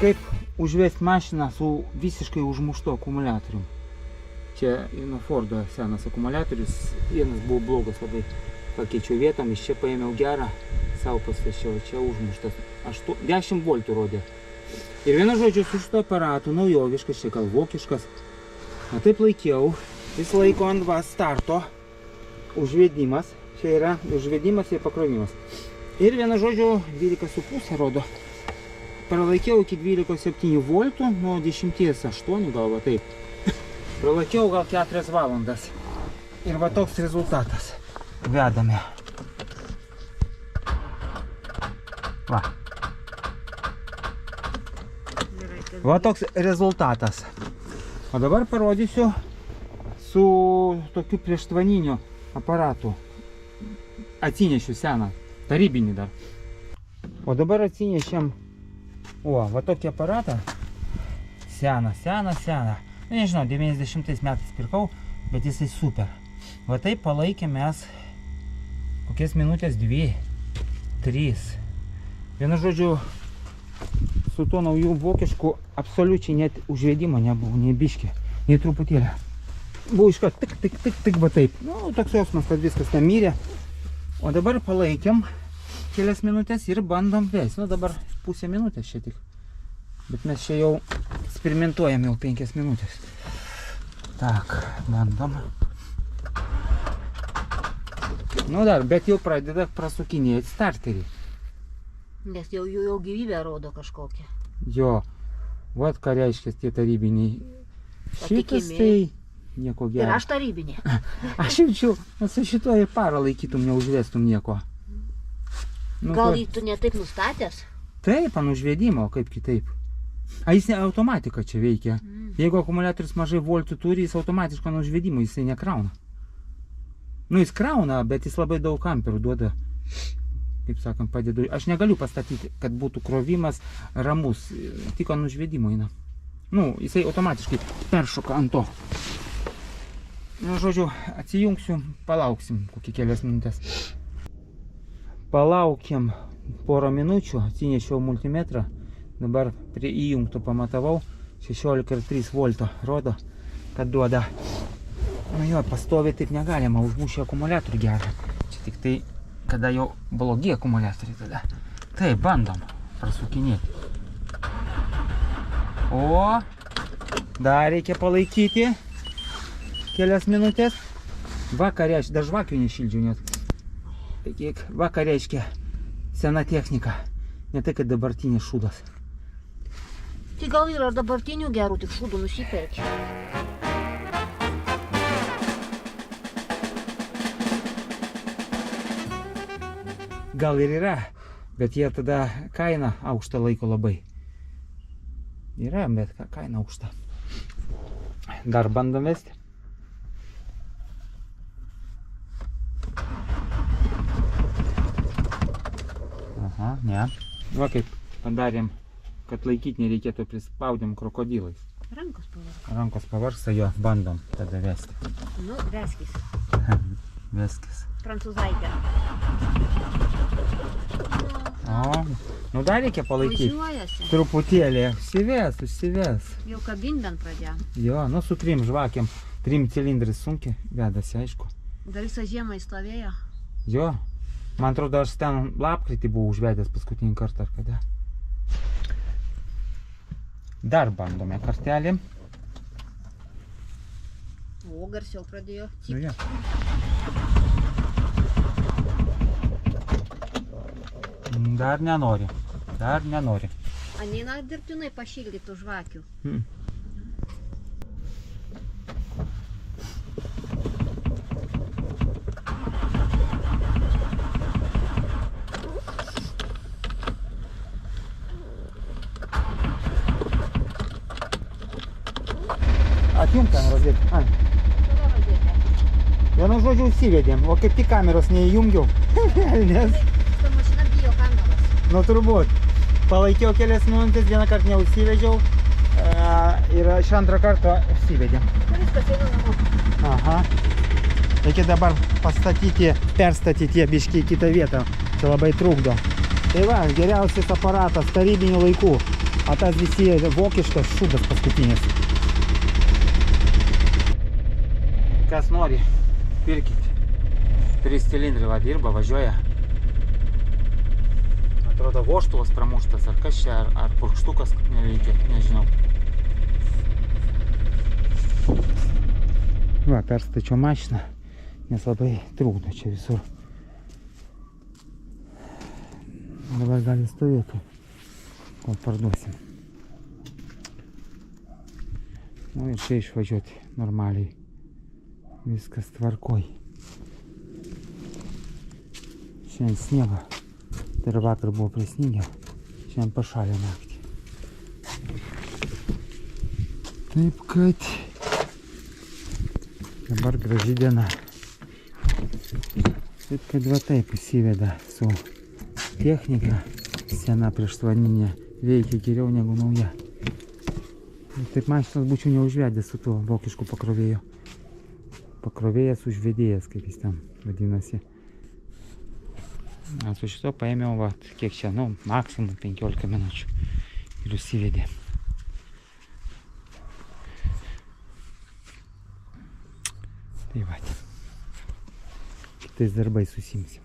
Kaip užvesti mašiną su visiškai užmuštu akumuliatorium. Čia nuo Fordo senas akumuliatorius, vienas buvo blogas labai. Pakeičiau vietom, iš čia paėmiau gerą, savo pastačiau, čia užmuštas. 10 voltų rodė. Ir vienu žodžiu su šito aparatu, naujoviškas, čia gal vokiškas. Na taip laikiau, jis laiko ant starto užvedimas. Čia yra užvedimas ir pakrovimas. Ir vienu žodžiu 12,5 rodo. Pralaikiau iki 12,7 voltų, nuo 10,8 gal va taip. Pralaikiau gal 4 valandas. Ir va toks rezultatas. Vedame. Va. Va toks rezultatas. O dabar parodysiu su tokiu prieštvaniniu aparatu. Atsinešiu seną, tarybinį dar. O dabar atsinešėm, va tokį aparatą. Seną. Nežinau, 90 metais pirkau, bet jisai super. Va taip palaikėm mes kokias minutės 2, 3. Vienu žodžiu, su tuo naujų vokišku absoliučiai net užvedimo nebuvo, nei biškį, nei truputėlį. Buvo iškart tik va taip. Nu, toks jausmas, kad viskas nemyrė. O dabar palaikėm kelias minutės ir bandom vesti. Nu, dabar pusę minutės čia tik. Bet mes čia jau eksperimentuojam jau 5 minutės. Tak, bandom. Nu dar, bet jau pradeda prasukinėti starterį. Nes jau gyvybę rodo kažkokią. Jo, vat ką reiškia tie tarybiniai. Šitas tai nieko gero. Ir aš tarybinė. Aš jaučiu, su šito ir parą laikytum, neužvestum nieko. Nu, gal jį tu netaip nustatęs? Taip, ant užvedimo, kaip kitaip. A jis automatika čia veikia. Jeigu akumuliatorius mažai voltų turi, jis automatiškai ant užvedimo, jisai nekrauna. Nu, jis krauna, bet jis labai daug amperų duoda. Kaip sakant, padedu. Aš negaliu pastatyti, kad būtų krovimas ramus. Tik ant užvedimo eina. Nu, jisai automatiškai peršoka ant to. Nu, žodžiu, atsijungsiu, palauksim kokį kelias minutės. Palaukim porą minučių, atsinešiau multimetrą. Dabar prie įjungto pamatavau. 16,3 volto rodo, kad duoda. Nu jo, pastoviai taip negalima, užmušė akumuliatorių gerą. Čia tik tai, kada jau blogi akumuliatoriai tada. Taip, bandom prasukinėti. O, dar reikia palaikyti kelias minutės. Vakar reiškia, dar žvakių nešildžiu net. Kiek vakar reiškia sena technika, ne tai, kad dabartinis šūdas. Tai gal yra dabartinių gerų, tik šūdų nusipirkti. Gal ir yra, bet jie tada kainą aukštą laiko labai. Yra, bet kaina aukšta. Dar bandom vesti. Aha, ne. Va kaip padarėm, kad laikyti nereikėtų, prispaudėm krokodilais. Rankos pavarsta. Rankos pavarsta, jo, bandom tada vesti. Nu, veskis. Veskis. Prancūzaitė. O, nu dar reikia palaikyti. Važiuojasi. Truputėlį. Užsives. Jau kabindant pradėjo. Jo, nu su 3 žvakiam, 3 cilindrais sunkiai vedasi, aišku. Dar visą žiemą įstovėjo. Jo, man atrodo, aš ten lapkritį buvau užvedęs paskutinį kartą ar kada. Dar bandome kartelį. O, garsiau pradėjo. Nu, jo. Dar nenori. A neina dirbtinai pašildytų žvakių. Atjunk ten rozėti. Kada rodėte? Vienu žodžiu užsivedėm, o kaip tik kameros neįjungiau. Nes, Ta mašina bijo kameros. nu turbūt, palaikiau kelias minutės, vieną kartą neužsivedžiau ir iš antrą kartą užsivedėm. Viskas eina namo. Aha. Reikia dabar perstatyti biškį į kitą vietą. Čia labai trukdo. Tai va, geriausias aparatas tarybinių laikų. O tas visi vokiškas šūdas paskutinis. Kas nori, pirkit. 3 cilindrai va dirba, važiuoja. Atrodo vožtuvas pramuštas, ar kas čia, ar purkštukas neveikia, nežinau. Va, perstačiau mašiną, nes labai trukdo čia visur. Dabar gali stovėti, kol parduosim. Nu ir čia išvažiuoti normaliai. Viskas tvarkoj. Šiandien sniego. Tai ir vakar buvo prisnygę. Šiandien pašalė naktį. Taip kad dabar graži diena. Taip kad va taip įsiveda su technika. Sena prieštvaninė veikia geriau negu nauja. Taip mašinos būčiau neužvedęs su tuo vokišku pakrovėju. Pakrovėjas užvedėjas, kaip jis ten vadinasi. A su šito paėmiau, va, kiek čia, nu, maksimum 15 minučių. Ir užsivedė. Tai va. Kitais darbais susimsim.